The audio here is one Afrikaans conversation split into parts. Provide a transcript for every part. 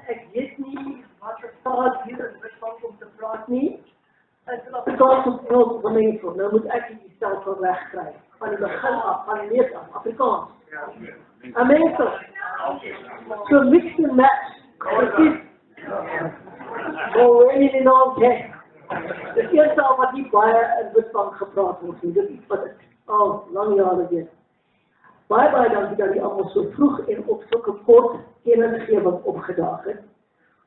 ek weet nie wat staat hier in Witbank om te praat nie. Dit is Afrikaans of Engels gemeenskap. Nou moet ek die self van wegkry. Van die begin af, van die lees af, Afrikaans. Amerika. So mix and match. Precies. Hoe in die naam ken. Dit eerste al wat nie baie in Witbank gepraat word nie. Dit is iets wat ek al lang jare weet. Baie dankie dat die allemaal so vroeg en op sulke kort kennisgewing opgedaag het.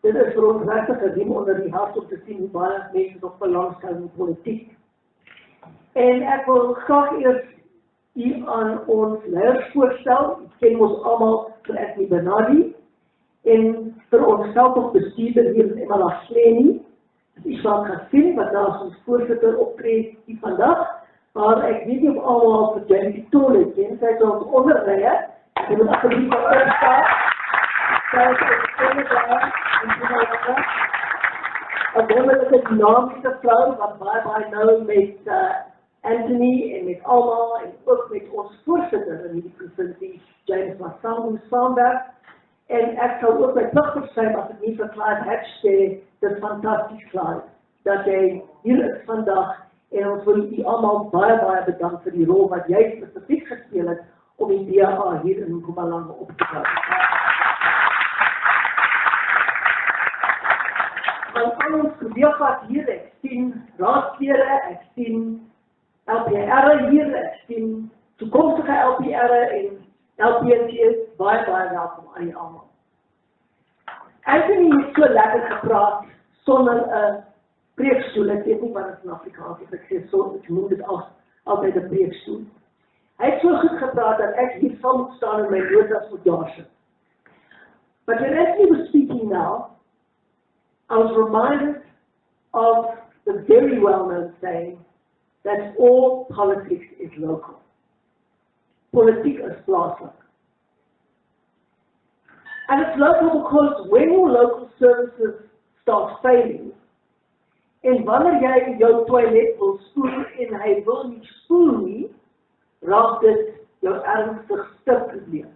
Dit is vir ons regtig 'n riem onder die hart om te sien hoe baie mense nog belangstel in politiek. En ek wil graag eers u aan ons leiers voorstel. U ken ons almal vir Anthony Benadi en vir ons veldtogbestuurder hier in eMalahleni. Dit is Isaac Gassin wat naast ons voorsitter optree hier vandag. Maar ek weet nie of allemaal vir Jenny die tol het, en sy is ons onderleier, en moet asseblief wat opstaan. Sy is onderleier, en Mpumalanga. 'n wonderlike dynamiese vrou, wat baie nou met Anthony en met Alma, en ook met ons voorsitter in die provinsie, James Masango, saamwerk. En ek sal ook my plig versuim as ek nie vir Clive Hatch sê, dit is fantastisch Clive, dat jy hier is vandag. En ons wil u allemaal baie bedank vir die rol wat jy spesifiek gespeel het om die DA hier in Mpumalanga op te bou. Van al ons kollegas hier, ek sien raadslede, ek sien LPR hier, ek sien toekomstige LPR en LPN's, baie welkom aan die allemaal. Anthony het so lekker gepraat, sonder 'n preekstoel, ek weet nie wat het in Afrikaans is, ek sê so, ek noem dit altyd 'n preekstoel. Hy het so goed gepraat dat ek hier sal moet staan en my notas moet daar sit. But when Anthony was speaking now, I was reminded of the very well-known saying that all politics is local. Politiek is plaaslik. And it's local because when your local services start failing, en wanneer jy jou toilet wil spoel en hy wil nie spoel nie, raak dit jou ernstigste probleem.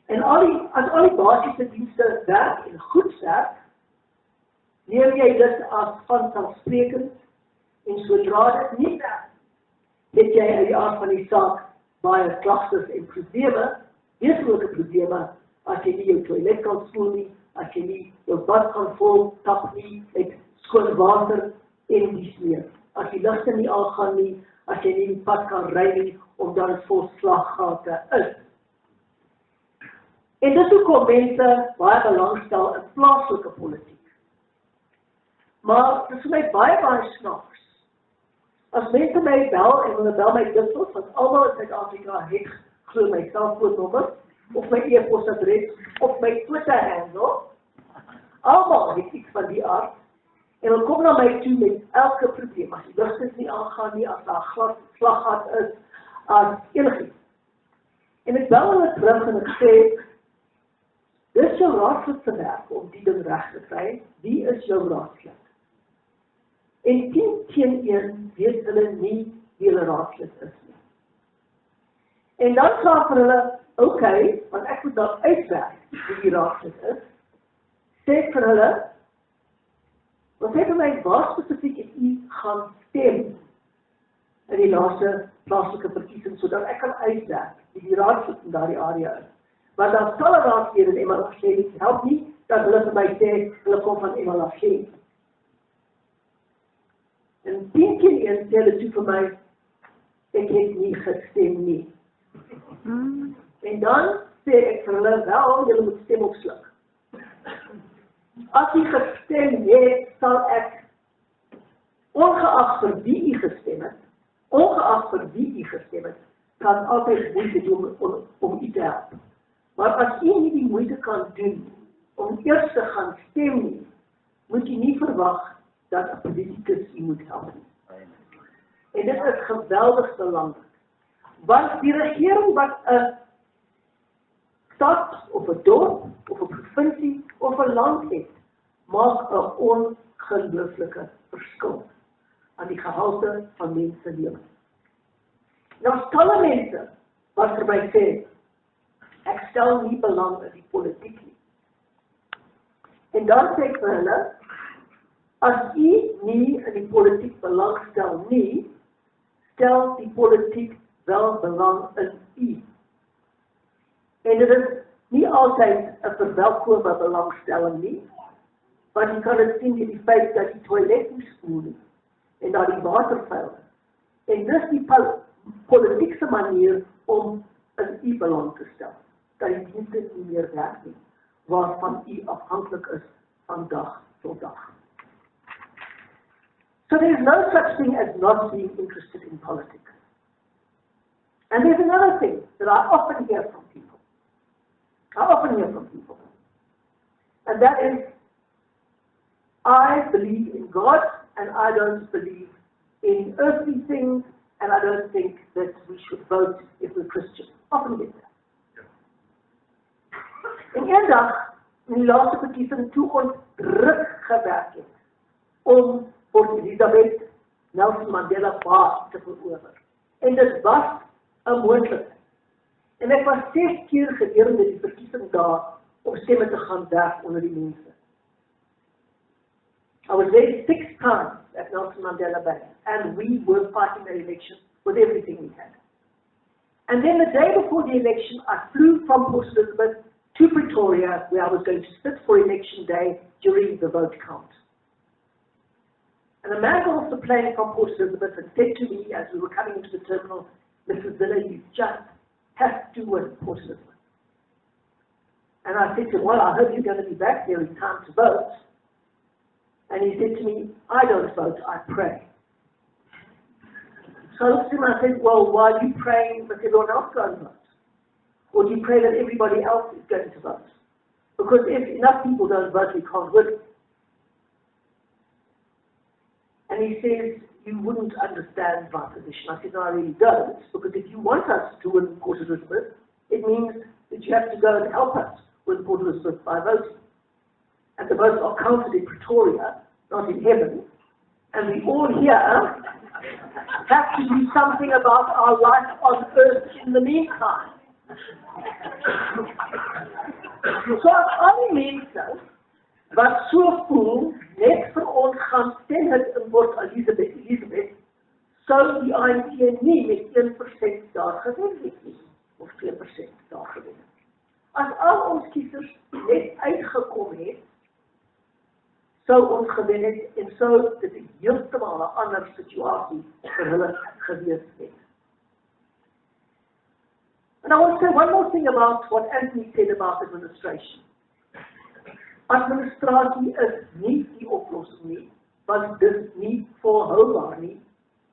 En as al die basiese dienste werk en goed werk, neem jy dit as vanselfsprekend, en sodra dit nie werk, het jy uit die aard van die saak baie klagtes en probleme, wesenlike probleme, as jy nie jou toilet kan spoel nie, as jy nie jou bad kan vol tap nie, met skoon water en dies meer. As die ligte nie aangaan nie, as jy nie die pad kan ry nie, omdat dit vol slaggate is. En dis hoekom mense baie belangstel in plaaslike politiek. Maar dit is vir my baie snaaks. As mense my bel, en hulle bel my dikwels, want almal in Suid-Afrika het glo my selfoonnommer, of my e-posadres, of my Twitter-handle, almal het iets van die aard, en hulle kom na my toe met elke probleem, as die ligte nie aangaan nie, as daar slaggat is, as enigiets. En ek bel hulle terug en ek sê, dis jou raadslid se werk om die ding reg te kry, wie is jou raadslid? En 10 teen 1 weet hulle nie wie hulle raadslid is nie. En dan sê vir hulle, okay, want ek moet dan uitwerk wie die raadslid is, sê vir hulle, wat sê vir my, waar spesifiek het u gaan stem in die laaste plaaslike verkiesing, sodat ek kan uitwerk wie die raadslid in daardie area is. Want dan sal 'n raadslid in eMalahleni help nie, dat hulle vir my sê, hulle kom van eMalahleni. En 10 keer een sê hulle toe vir my, ek het nie gestem nie. En dan sê ek vir hulle, wel, julle moet stem opsluk. As jy gestem het, sal ek, ongeag vir wie jy gestem het, kan altyd moeite doen om jy te help. Maar as jy nie die moeite kan doen om eers te gaan stem nie, moet jy nie verwag dat 'n politicus jy moet help nie. En dit is geweldig belangrik. Want die regering wat 'n stad of 'n dorp of 'n provinsie of 'n land het, maak 'n ongelooflike verskil aan die gehalte van mense lewens. Nou talle mense wat vir my sê, ek stel nie belang in die politiek nie. En dan sê ek vir hulle, as u nie in die politiek belangstel nie, stel die politiek wel belang in u. En dit is nie altyd 'n verwelkome belangstelling nie, want jy kan dit sien in die feit dat die toilet nie spoel nie, en dat die water vuil is. En dis die politiekse manier om in u belang te stel, dat die dienste nie meer werk nie, waarvan u afhanklik is van dag tot dag. So there is no such thing as not being interested in politics. And there's another thing that I often hear from people. And that is, I believe in God, and I don't believe in earthly things, and I don't think that we should vote if we're Christian. Often get that. En eendag, in die laaste verkiesing, toe ons druk gewerk het, om Port Elizabeth Nelson Mandela baas te verower. En dit was 'n moontlikheid. En ek was 6 keer gedurende die verkiesing daar om stemme te gaan werk onder die mense. I was there 6 times at Nelson Mandela Bay, and we were fighting the election with everything we had. And then the day before the election, I flew from Port Elizabeth to Pretoria, where I was going to sit for election day during the vote count. And a man got off the plane from Port Elizabeth and said to me as we were coming into the terminal, Mrs. Zille, you just have to win Port Elizabeth. And I said to him, well, I hope you're going to be back there in time to vote. And he said to me, I don't vote, I pray. So I looked at him and I said, well, why are you praying that everyone else go and vote? Or do you pray that everybody else is going to vote? Because if enough people don't vote, we can't win. And he says, you wouldn't understand my position. I said, no, I really don't, because if you want us to win Port Elizabeth, it means that you have to go and help us win Port Elizabeth by voting. And the votes are counted in Pretoria, not in heaven. And we all here have to do something about our life on earth in the meantime. So as al die mense wat so voel, net vir ons gaan stem het in Port Elizabeth, sou die ANC nie met 1% daar gewen het nie, of 2% daar gewen het. As al ons kiesers net uitgekom het, sou ons gewen het, en sou dit heeltemal 'n ander situasie vir hulle gewees het. And I want to say one more thing about what Anthony said about administration. Administratie is nie die oplossing nie, want dit is nie volhoubaar nie,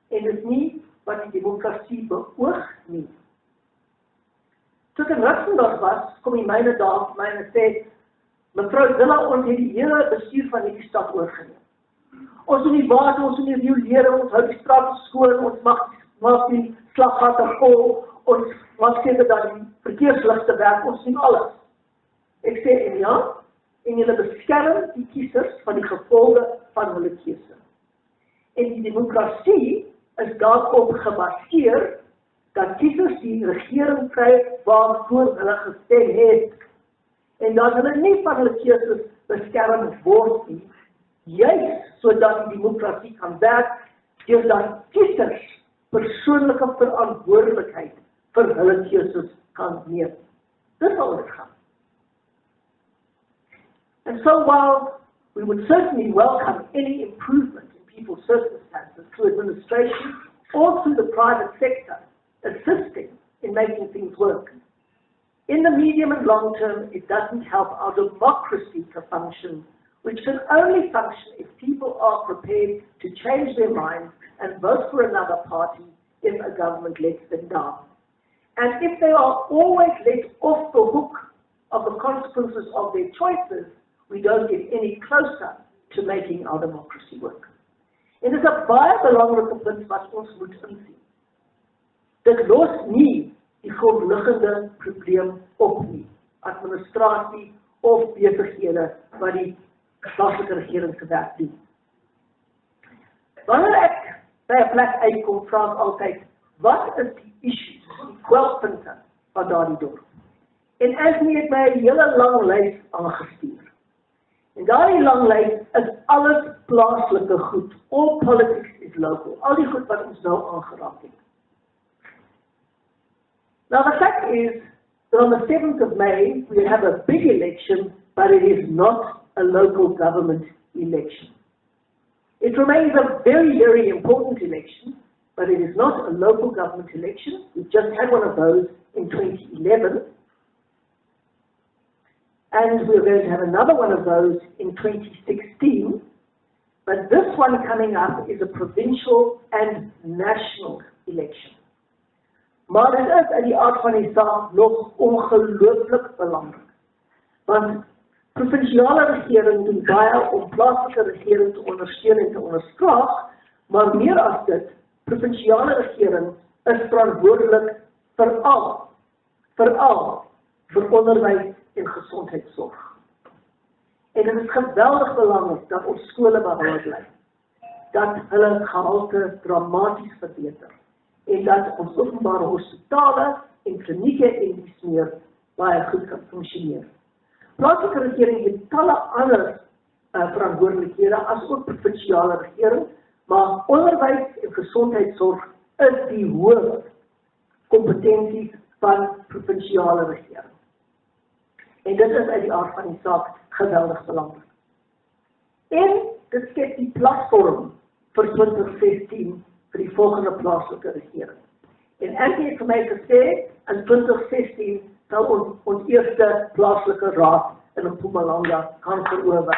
en dit is nie wat die demokrasie beoog nie. Toe ek in Rustenburg was, kom die myne daar vir my en sê, mevrou Zille, ons het die hele bestuur van hierdie stad oorgeneem. Ons doen die water, ons doen die riolere, ons hou die straat skoon, ons maak die slaggate vol, ons maak seker dat die verkeersligte werk, ons doen alles. Ek sê, en ja, en julle beskerm die kiesers van die gevolge van hulle keuse. En die demokrasie is daarop gebaseer dat kiesers die regering kry waarvoor hulle gestem het, en dat hulle nie van hulle keuses beskerm word nie, juis sodat die demokrasie kan werk, deurdat kiesers persoonlike verantwoordelikheid vir hulle keuses kan neem. Dis al dit gaan. And so while we would certainly welcome any improvement in people's circumstances through administration or through the private sector assisting in making things work, in the medium and long term, it doesn't help our democracy to function, which can only function if people are prepared to change their minds and vote for another party if a government lets them down. And if they are always let off the hook of the consequences of their choices, we don't get any closer to making our democracy work. En dit is 'n baie belangrike punt wat ons moet insien. Dit los nie die grondliggende probleem op nie, administrasie of besighede wat die plaaslike regering se werk doen. Wanneer ek by 'n plek uitkom, vra ek altyd, wat is die issues, die kwelpunte van daardie dorp? En Anthony het my 'n hele lang lys aangestuur. En daardie langlyn is alles plaaslike goed. All politics is local. Al die goed wat ons nou aangeraak het. Now the fact is that on the 7th of May, we have a big election, but it is not a local government election. It remains a very, very important election, but it is not a local government election. We just had one of those in 2011. And we're going to have another one of those in 2016. But this one coming up is a provincial and national election. Maar dit is in die aard van die saak nog ongelooflik belangrik. Want provinsiale regering doen baie om plaaslike regering te ondersteun en te onderstreep, maar meer as dit, provinsiale regering is verantwoordelik veral vir onderwys en gesondheidsorg. En dit is geweldig belangrik dat ons skole behou bly, dat hulle gehalte dramaties verbeter, en dat ons openbare hospitale en klinieke en dies meer baie goed kan funksioneer. Plaaslike regering het talle ander verantwoordelikhede as ook provinsiale regering, maar onderwys en gesondheidsorg is die hoof kompetensies van provinsiale regering. En dit is uit die aard van die saak geweldig belangrik. En dit skep die platform vir 2016 vir die volgende plaaslike regering. En Ankie het vir my gesê, in 2016 sal ons eerste plaaslike raad in Mpumalanga kan verower.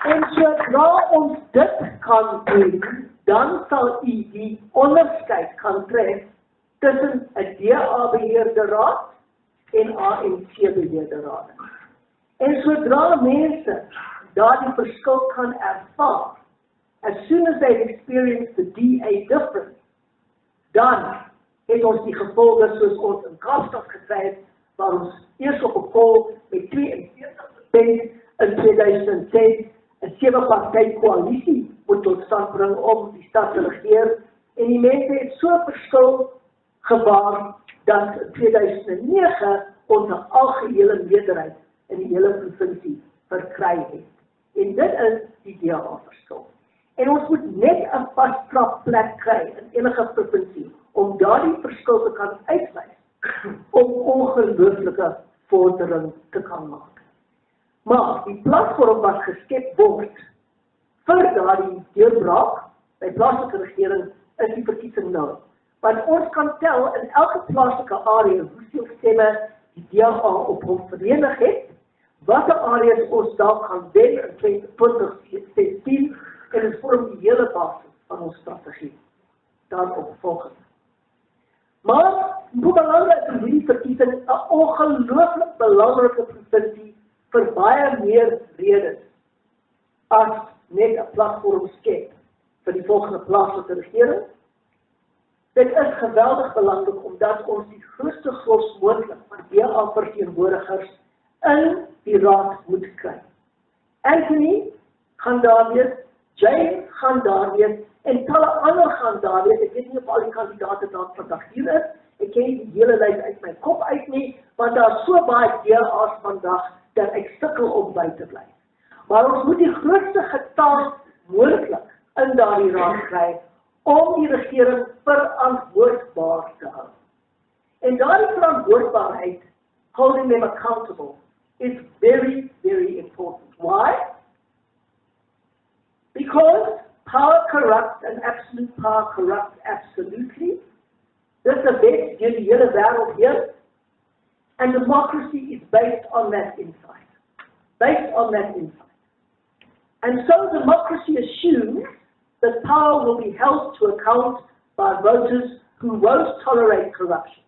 En sodra ons dit kan doen, dan sal u die onderskeid kan tref tussen 'n DA-beheerde raad en ANC-beheerde raad. En sodra mense daardie verskil kan ervaar, as soon as they've experienced the DA difference, dan het ons die gevolge soos ons in Kaapstad gekry het, waar ons eers op 'n poll met 42% in 2006 'n 7-party koalisie moet tot stand bring om die stad te regeer, en die mense het so verskil gebaar dat in 2009 ons 'n algehele meerderheid in die hele provinsie verkry het. En dit is die DA-verskil. En ons moet net 'n vasdrapplek kry in enige provinsie om daardie verskil te kan uitwys, om ongelooflike vordering te kan maak. Maar die platform wat geskep word vir daardie deurbraak by plaaslike regering is die verkiesing nou. Want ons kan tel in elke plaaslike area hoeveel stemme die DA op hom verenig het, watter areas ons dalk gaan wen in 2016, en dit vorm die hele basis van ons strategie daarop volgend. Maar Mpumalanga is in hierdie verkiesing 'n ongelooflik belangrike provinsie vir baie meer redes as net 'n platform skep vir die volgende plaaslike regering. Dit is geweldig belangrik omdat ons die grootste gros moontlik van DA-verteenwoordigers in die raad moet kry. Anthony gaan daar wees, Jane gaan daar wees, en talle ander gaan daar wees. Ek weet nie of al die kandidaate daar vandag hier is. Ek ken die hele lys uit my kop uit nie, want daar is so baie DA's vandag dat ek sukkel om by te bly. Maar ons moet die grootste getal moontlik in daardie raad kry om die regering verantwoordbaar te hou. En daardie verantwoordbaarheid, holding them accountable, is very, very important. Why? Because power corrupts and absolute power corrupts absolutely. This is the best in the hele wêreld here. And democracy is based on that insight. Based on that insight. And so democracy assumes that power will be held to account by voters who won't tolerate corruption.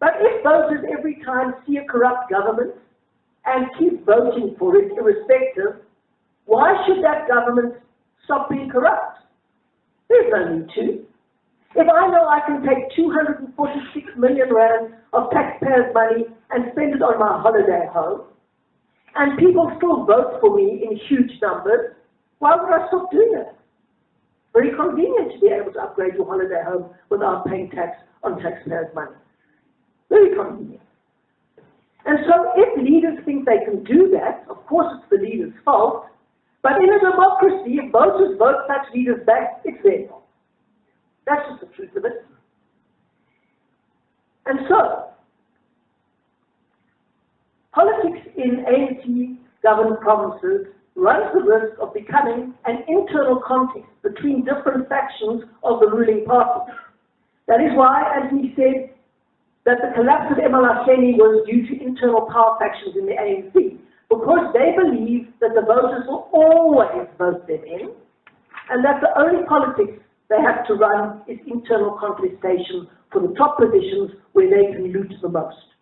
But if voters every time see a corrupt government and keep voting for it irrespective, why should that government stop being corrupt? There's no need to. If I know I can take 246 million rand of taxpayers' money and spend it on my holiday home, and people still vote for me in huge numbers, why would I stop doing it? Very convenient to be able to upgrade your holiday home without paying tax on taxpayers' money. Very convenient. And so if leaders think they can do that, of course it's the leader's fault, but in a democracy, if voters vote such leaders back, it's their fault. That's just the truth of it. And so, politics in ANC-governed provinces runs the risk of becoming an internal conflict between different factions of the ruling party. That is why, as he said, that the collapse of eMalahleni was due to internal power factions in the ANC, because they believe that the voters will always vote them in, and that the only politics they have to run is internal contestation for the top positions where they can loot the most.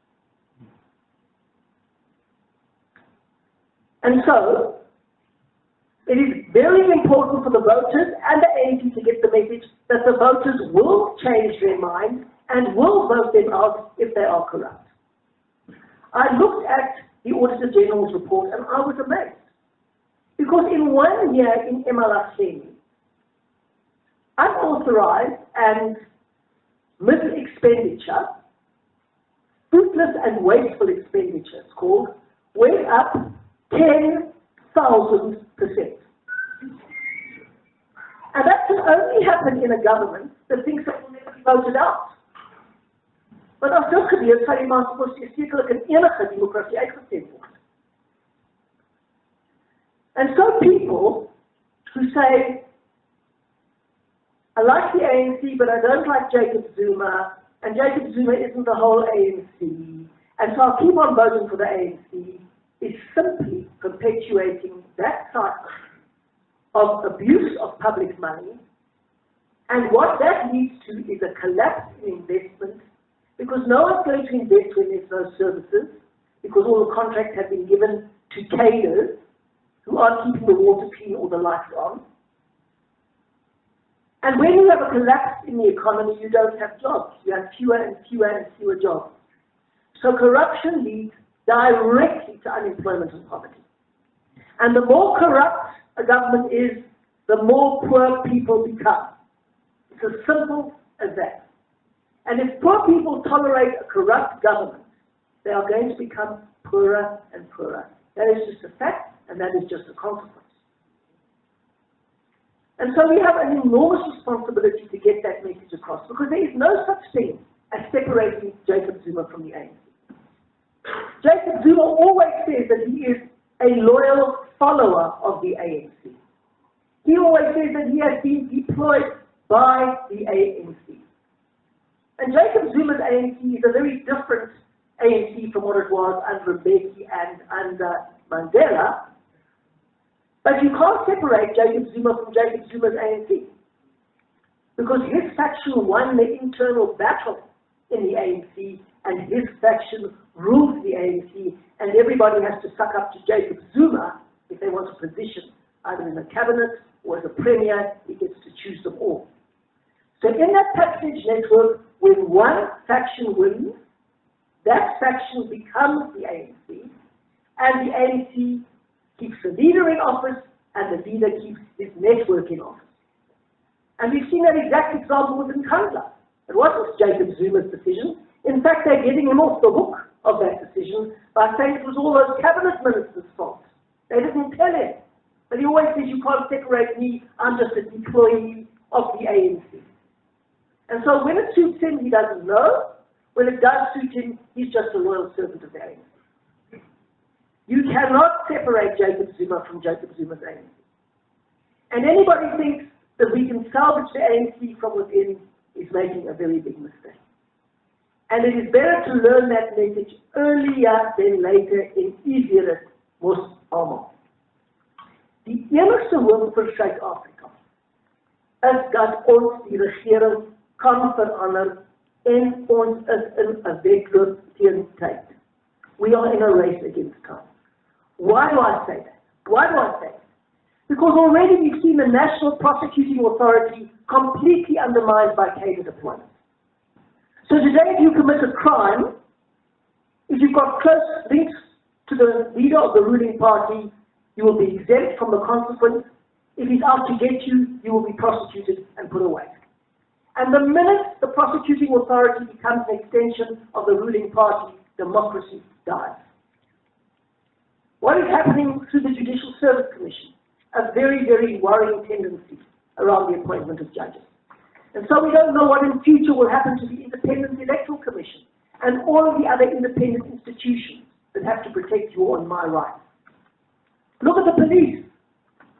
And so, it is very important for the voters and the ANC to get the message that the voters will change their mind and will vote them out if they are corrupt. I looked at the Auditor General's report and I was amazed. Because in 1 year in eMalahleni, unauthorized and mis-expenditure, fruitless and wasteful expenditure, it's called, went up 10,000%. And that can only happen in a government that thinks it will never be voted out. Maar as dit gebeur, sal die maatschappij sekerlik in enige democratie uitgestemd word. And so people who say, I like the ANC, but I don't like Jacob Zuma, and Jacob Zuma isn't the whole ANC, and so I'll keep on voting for the ANC, is simply perpetuating that cycle of abuse of public money, and what that leads to is a collapse in investment, because no one's going to invest when there's no services, because all the contracts have been given to cadres who aren't keeping the water clean or the lights on. And when you have a collapse in the economy, you don't have jobs. You have fewer and fewer and fewer jobs. So corruption leads directly to unemployment and poverty. And the more corrupt a government is, the more poor people become. It's as simple as that. And if poor people tolerate a corrupt government, they are going to become poorer and poorer. That is just a fact, and that is just a consequence. And so we have an enormous responsibility to get that message across, because there is no such thing as separating Jacob Zuma from the ANC. Jacob Zuma always says that he is a loyal follower of the ANC. He always says that he has been deployed by the ANC. And Jacob Zuma's ANC is a very different ANC from what it was under Mbeki and under Mandela. But you can't separate Jacob Zuma from Jacob Zuma's ANC, because his faction won the internal battle in the ANC, and his faction rules the ANC, and everybody has to suck up to Jacob Zuma if they want a position, either in the cabinet or as a premier. He gets to choose them all. So in that patronage network, when one faction wins, that faction becomes the ANC, and the ANC keeps the leader in office, and the leader keeps his network in office. And we've seen that exact example within Kandla. It wasn't Jacob Zuma's decision. In fact, they're getting him off the hook of that decision by saying it was all those cabinet ministers' fault. They didn't tell him. But he always says, you can't separate me, I'm just an employee of the ANC. And so when it suits him, he doesn't know. When it does suit him, he's just a loyal servant of the ANC. You cannot separate Jacob Zuma from Jacob Zuma's ANC. And anybody thinks that we can salvage the ANC from within is making a very big mistake. And it is better to learn that message earlier than later en easier dit mos almal. Die enigste hoop vir Suid-Afrika is dat ons die regering kan verander en ons is in 'n wedloop teen tyd. We are in a race against time. Why do I say that? Why do I say that? Because already we've seen the National Prosecuting Authority completely undermined by cadre deployment. So today, if you commit a crime, if you've got close links to the leader of the ruling party, you will be exempt from the consequence. If he's out to get you, you will be prosecuted and put away. And the minute the prosecuting authority becomes an extension of the ruling party, democracy dies. What is happening through the Judicial Service Commission? A very, very worrying tendency around the appointment of judges. And so we don't know what in future will happen to the Independent Electoral Commission and all of the other independent institutions that have to protect your and my rights. Look at the police.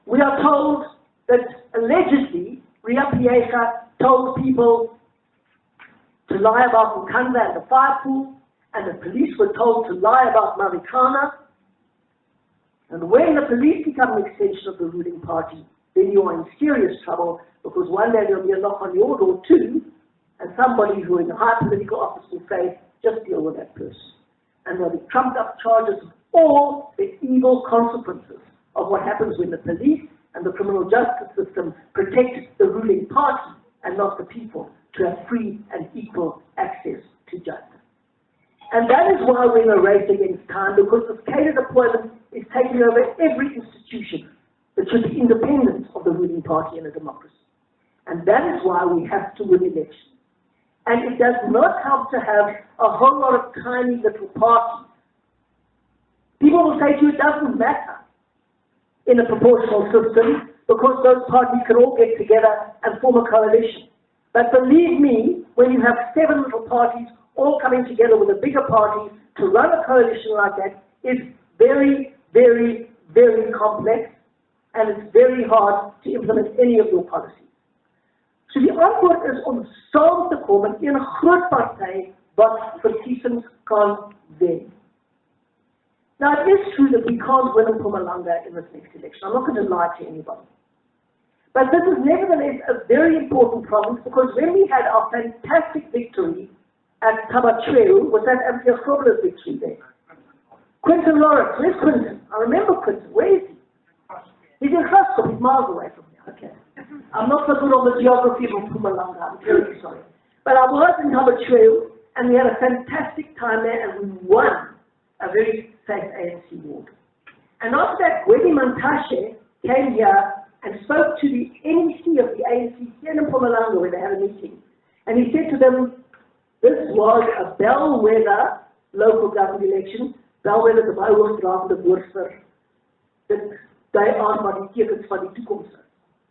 We are told that allegedly Ria Piega told people to lie about Mkanda and the fire pool, and the police were told to lie about Marikana. And when the police become an extension of the ruling party, then you are in serious trouble, because one day there'll be a knock on your door too, and somebody who in a high political office will say, just deal with that person. And there'll be trumped up charges of all the evil consequences of what happens when the police and the criminal justice system protect the ruling party and not the people to have free and equal access to justice. And that is why we're in a race against time, because this catered appointment is taking over every institution that should be independent of the ruling party in a democracy. And that is why we have to win elections. And it does not help to have a whole lot of tiny little parties. People will say to you, it doesn't matter in a proportional system because those parties can all get together and form a coalition. But believe me, when you have 7 little parties all coming together with a bigger party to run a coalition like that, it's very, very, very complex, and it's very hard to implement any of your policies. So die antwoord is om saam te kom in een groot party wat verkiesings kan wen. Now it is true that we can't win in Mpumalanga in this next election. I'm not going to lie to anybody. But this is nevertheless a very important province, because when we had our fantastic victory at Tabachweu, was that Ampia Grobler's victory there? Quentin Lawrence, where's Quentin? I remember Quentin, where is he? He's in Graskop, he's miles away from here, okay. I'm not so good on the geography of Mpumalanga, I'm very sorry. But I was in Tabachweu, and we had a fantastic time there, and we won a very safe ANC ward. And after that, Gwedi Mantashe came here and spoke to the NEC of the ANC here in Mpumalanga where they had a meeting. And he said to them, this was a bellwether local government election, bellwether the byhoofdragende voorsteur, that they are maar die tekens van die toekoms.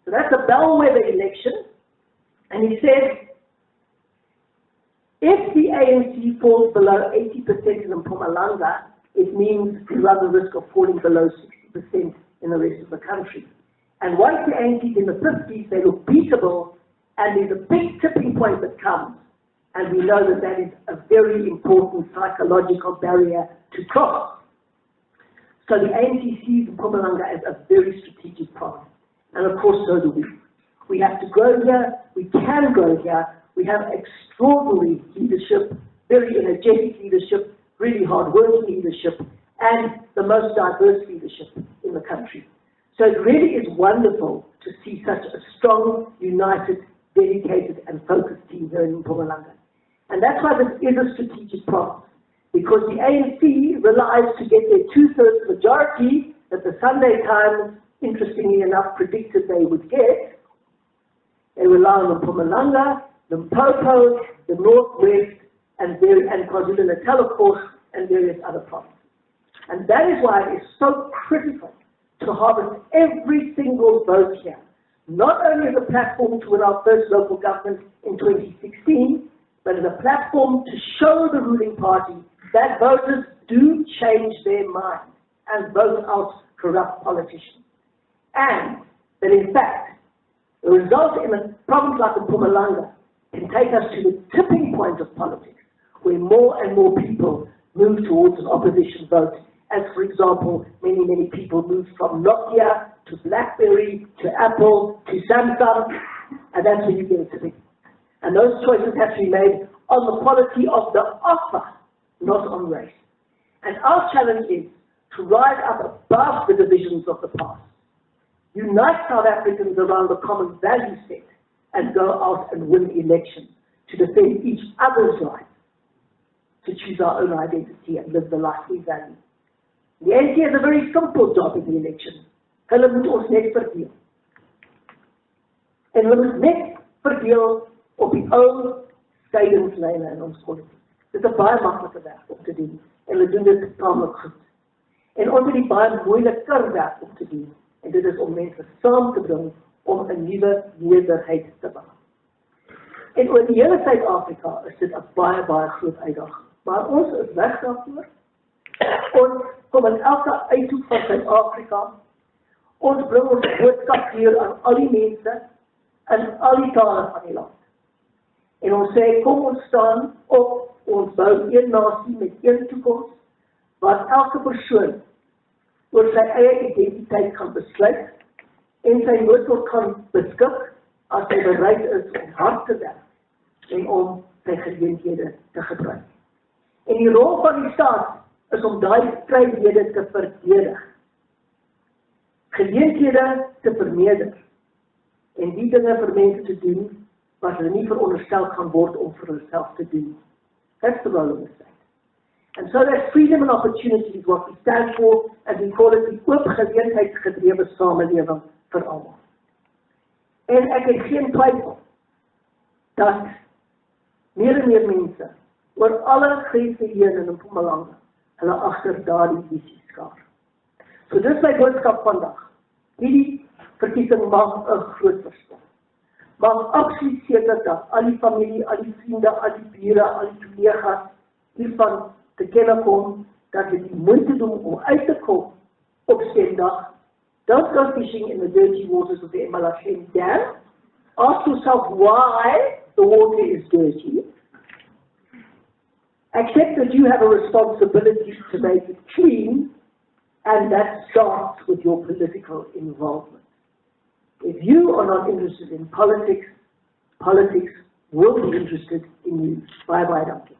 So that's a bellwether election. And he said, if the ANC falls below 80% in Mpumalanga, it means we run the risk of falling below 60% in the rest of the country. And once the ANC is in the 50s, they look beatable, and there's a big tipping point that comes. And we know that that is a very important psychological barrier to cross. So the ANC sees Mpumalanga as a very strategic problem. And of course, so do we. We have to grow here. We can grow here. We have extraordinary leadership, very energetic leadership, really hard-working leadership, and the most diverse leadership in the country. So it really is wonderful to see such a strong, united, dedicated, and focused team here in Mpumalanga. And that's why this is a strategic problem, because the ANC relies to get their 2/3 majority that the Sunday Times, interestingly enough, predicted they would get. They rely on Mpumalanga, Limpopo, the Northwest, and KwaZulu-Natal, of course, and various other provinces. And that is why it is so critical to harvest every single vote here, not only as a platform to win our first local government in 2016, but as a platform to show the ruling party that voters do change their mind and vote out corrupt politicians. And that in fact, the result in a province like Mpumalanga can take us to the tipping point of politics, where more and more people move towards an opposition vote, as for example, many people moved from Nokia to BlackBerry to Apple to Samsung, and that's when you get a tipping. And those choices have to be made on the quality of the offer, not on race. And our challenge is to rise up above the divisions of the past, unite South Africans around a common value set, and go out and win elections to defend each other's rights, to choose our own identity and live the life we value. The ANC has a very simple job in the election. Hulle moet ons net verdeel. En hulle moet net verdeel op die ou skeidingslyne in ons politiek. Dit is 'n baie maklike werk om te doen en hulle doen dit tamelik goed. En ons het die baie moeiliker werk om te doen en dit is om mense saam te bring om 'n nuwe meerderheid te bou. En oor die hele Suid-Afrika is dit 'n baie groot uitdaging. Maar ons is weg daarvoor. Ons kom in elke uithoek van Suid-Afrika. Ons bring ons boodskap hier aan al die mense in al die tale van die land. En ons sê, kom ons staan op, ons bou een nasie met een toekoms, waar elke persoon oor sy eie identiteit kan besluit en sy noodlot kan beskik as hy bereid is om hard te werk en om sy geleenthede te gebruik. En die rol van die staat is om daai vryhede te verdedig, geleenthede te vermeerder en die dinge vir mense te doen wat hulle nie veronderstel kan word om vir hulself te doen. That's the role of the state. And so that freedom and opportunity is what we stand for, and we call it die oop geleentheidsgedrewe samelewing vir almal. En ek het geen twyfel dat meer en meer mense oor alle grense hier in Mpumalanga hulle agter daardie visie skaar. So dis my boodskap vandag. Hierdie verkiesing maak 'n groot verskil. Maar absoluut seker dat al die familie, al die vriende, al die bure, al die kollegas hiervan te kenne kom, dat dit die moeite doen om uit te kom op stemdag. Don't go fishing in the dirty waters of the eMalahleni Dam. Ask yourself why the water is dirty. Accept that you have a responsibility to make it clean, and that starts with your political involvement. If you are not interested in politics, politics will be interested in you. Bye-bye, Doctor.